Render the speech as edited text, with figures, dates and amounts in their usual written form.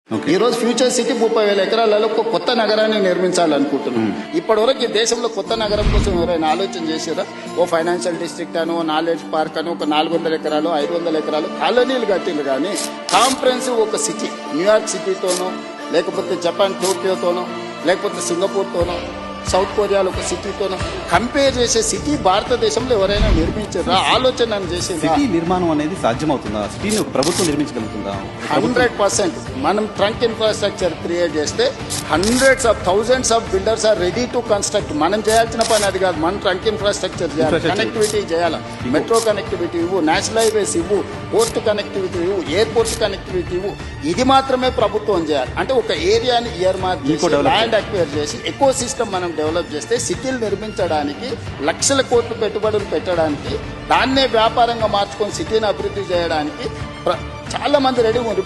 ఈ రోజు future city 30,000 ఎకరాలలో ఒక కొత్త నగరాన్ని నిర్మించాలనుకుంటున్నాం. ఇప్పటివరకు ఈ దేశంలో కొత్త నగరం కోసం ఎవరైనా ఆలోచన చేసారా? ఓ ఫైనాన్షియల్ డిస్ట్రిక్ట్ అనో, నాలెడ్జ్ పార్క్ అనో, ఒక 400 ఎకరాలు 500 ఎకరాలు కాలనీలు కట్టిండ్రు. కానీ కాంప్రహెన్సివ్ ఒక సిటీ, న్యూయార్క్ సిటీతోనో, లేకపోతే జపాన్ టోక్యోతోనో, లేకపోతే సింగపూర్తోనో, సౌత్ కొరియాలో ఒక సిటీతోనో కంపేర్ చేసే సిటీ భారతదేశంలో ఎవరైనా నిర్మించారా? ఆలోచన చేసేది. సిటీ నిర్మాణం అనేది సాధ్యమవుతుందా? సిటీని ఒక ప్రభుత్వం నిర్మించగలుగుతుందా? 100%. మనం ట్రంక్ ఇన్ఫ్రాస్ట్రక్చర్ క్రియేట్ చేస్తే hundreds of thousands of builders are ready to construct. మనం చేయాల్సిన పని అది కాదు. మనం ట్రంక్ ఇన్ఫ్రాస్ట్రక్చర్ చేయాలి, కనెక్టివిటీ చేయాలి, మెట్రో కనెక్టివిటీ ఇవ్వు, నేషనల్ హైవేస్ ఇవ్వు, పోర్ట్ కనెక్టివిటీ ఇవ్వు, ఎయిర్పోర్ట్ కనెక్టివిటీ ఇవ్వు. ఇది మాత్రమే ప్రభుత్వం చేయాలి. అంటే ఒక ఏరియాని ఇయర్ మార్క్ చేసి, ల్యాండ్ అక్వైర్ చేసి, ఎకో సిస్టమ్ మనం డెవలప్ చేస్తే సిటీలు నిర్మించడానికి, లక్షల కోట్లు పెట్టుబడులు పెట్టడానికి, దాన్నే వ్యాపారంగా మార్చుకొని సిటీని అభివృద్ధి చేయడానికి చాలా మంది రెడీ ఉన్నారు.